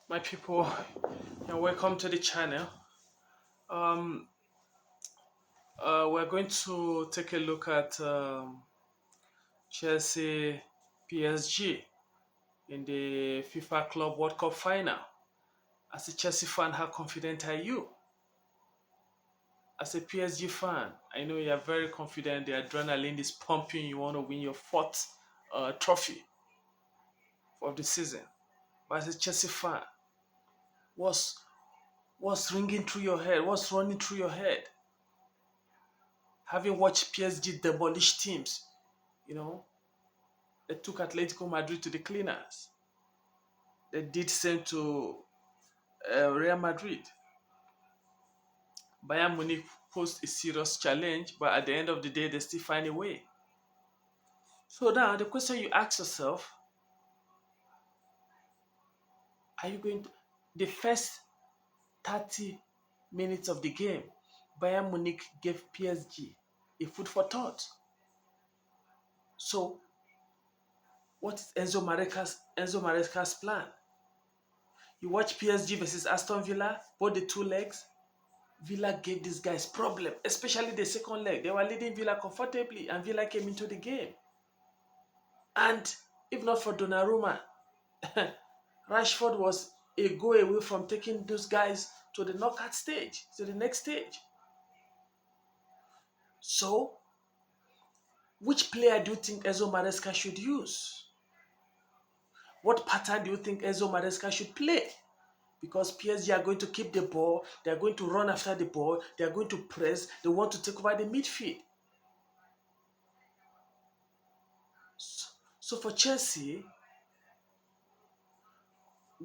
My people, and welcome to the channel. Um, we're going to take a look at Chelsea PSG in the FIFA Club World Cup final. As a Chelsea fan, how confident are you? As a PSG fan, I know you are very confident. The adrenaline is pumping. You want to win your fourth trophy of the season. But as a Chelsea fan, what's what's ringing through your head? What's running through your head? Having watched PSG demolish teams, you know, they took Atletico Madrid to the cleaners. They did same to Real Madrid. Bayern Munich posed a serious challenge, but at the end of the day, they still find a way. So now the question you ask yourself: Are you going to the first 30 minutes of the game? Bayern Munich gave PSG a food for thought. So what is Enzo Maresca's plan? You watch PSG versus Aston Villa, both the two legs. Villa gave these guys problem, especially the second leg. They were leading Villa comfortably, and Villa came into the game. And if not for Donnarumma, Rashford was a go away from taking those guys to the knockout stage, to the next stage. So, which player do you think Enzo Maresca should use? What pattern do you think Enzo Maresca should play? Because PSG are going to keep the ball, they are going to run after the ball, they are going to press, they want to take over the midfield. So for Chelsea,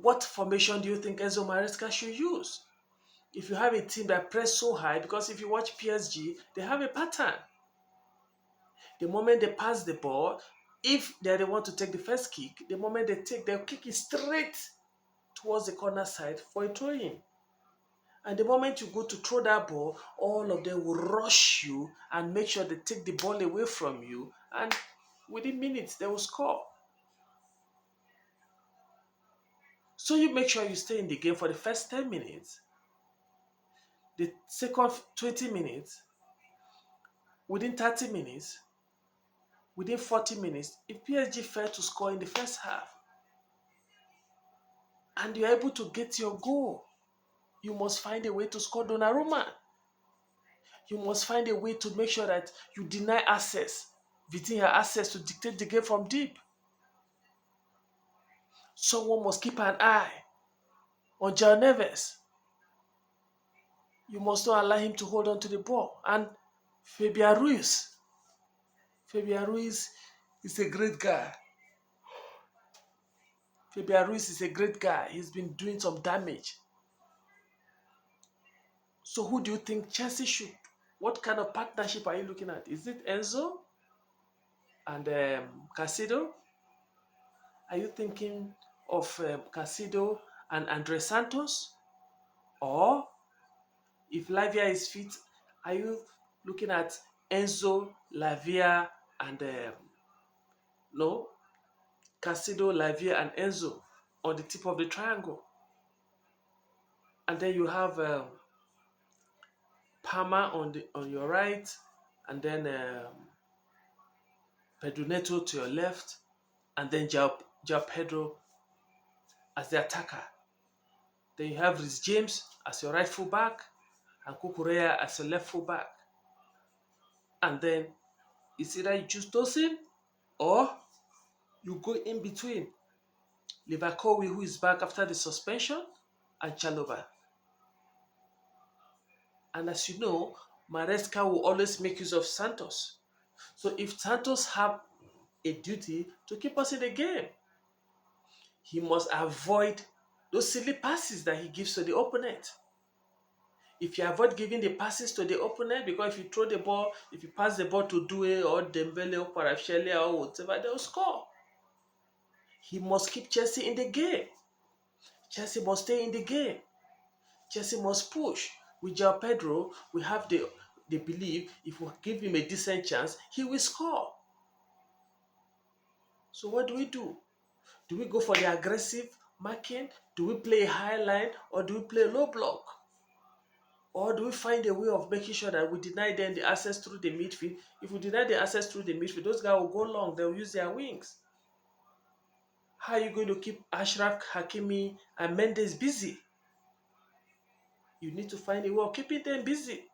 what formation do you think Enzo Maresca should use? If you have a team that press so high, because if you watch PSG, they have a pattern. The moment they pass the ball, if they are the one to take the first kick, the moment they take, they'll kick it straight towards the corner side for a throw in. And the moment you go to throw that ball, all of them will rush you and make sure they take the ball away from you. And within minutes, they will score. So you make sure you stay in the game for the first 10 minutes. The second 20 minutes, within 30 minutes, within 40 minutes, if PSG fail to score in the first half and you're able to get your goal, you must find a way to score Donnarumma. You must find a way to make sure that you deny access, Vitinha access to dictate the game from deep. Someone must keep an eye on João Neves. You must not allow him to hold on to the ball. And Fabian Ruiz. Fabian Ruiz is a great guy. Fabian Ruiz is a great guy. He's been doing some damage. So who do you think Chelsea should? What kind of partnership are you looking at? Is it Enzo and Casido? Are you thinking of Casido and Andre Santos? Or if Lavia is fit, are you looking at Enzo, Lavia, and no, Casido, Lavia, and Enzo on the tip of the triangle? And then you have Palmer on your right, and then Pedro Neto to your left, and then João Pedro as the attacker. Then you have Rhys James as your right full back, and Kukurea as your left full back. And then it's either you choose Tosin or you go in between Livakowi, who is back after the suspension, and Chalobah. And as you know, Maresca will always make use of Santos. So if Santos have a duty to keep us in the game, he must avoid those silly passes that he gives to the opponent. If you avoid giving the passes to the opponent, because if you throw the ball, if you pass the ball to Due or Dembele or Kvaratskhelia or whatever, they'll score. He must keep Chelsea in the game. Chelsea must stay in the game. Chelsea must push. With João Pedro, we have the belief if we give him a decent chance, he will score. So what do? Do we go for the aggressive marking? Do we play a high line or do we play a low block? Or do we find a way of making sure that we deny them the access through the midfield? If we deny the access through the midfield, those guys will go long, they'll use their wings. How are you going to keep Ashraf Hakimi and Mendes busy? You need to find a way of keeping them busy.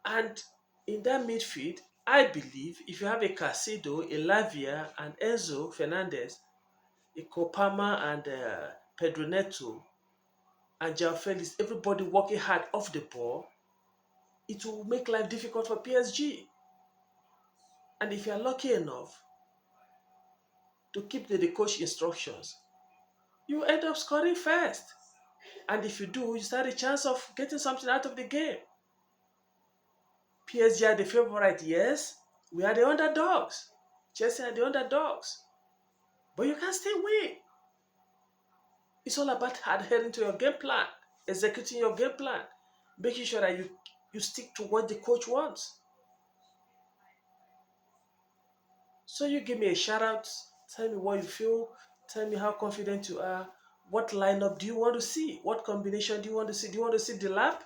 And in that midfield, I believe if you have a Casido, a Lavia, and Enzo Fernandez, a Copama and Pedro Neto, and João Felix, everybody working hard off the ball, it will make life difficult for PSG. And if you are lucky enough to keep the coach instructions, you end up scoring first. And if you do, you stand a chance of getting something out of the game. PSG are the favorite, yes. We are the underdogs. Chelsea are the underdogs. But you can still win. It's all about adhering to your game plan, executing your game plan, making sure that you stick to what the coach wants. So you give me a shout out, tell me what you feel, tell me how confident you are. What lineup do you want to see? What combination do you want to see? Do you want to see Delap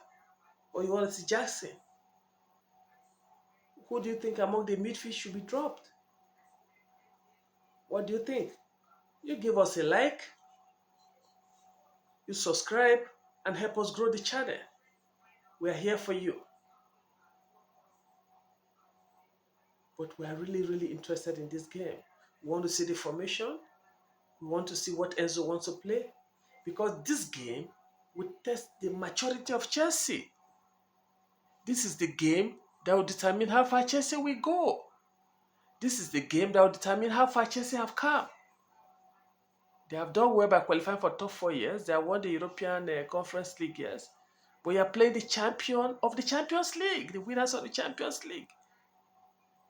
or you want to see Jackson? Who do you think among the midfield should be dropped? What do you think? You give us a like, you subscribe, and help us grow the channel. We are here for you. But we are really, really interested in this game. We want to see the formation. We want to see what Enzo wants to play. Because this game will test the maturity of Chelsea. This is the game that will determine how far Chelsea will go. This is the game that will determine how far Chelsea have come. They have done well by qualifying for top 4 years. They have won the European Conference League, yes. But you are playing the champion of the Champions League, the winners of the Champions League.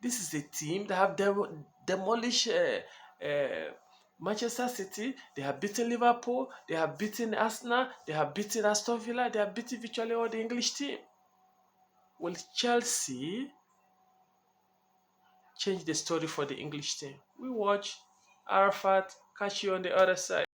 This is a team that have demolished Manchester City. They have beaten Liverpool. They have beaten Arsenal. They have beaten Aston Villa. They have beaten virtually all the English team. Will Chelsea change the story for the English team? We watch. Arafat, catch you on the other side.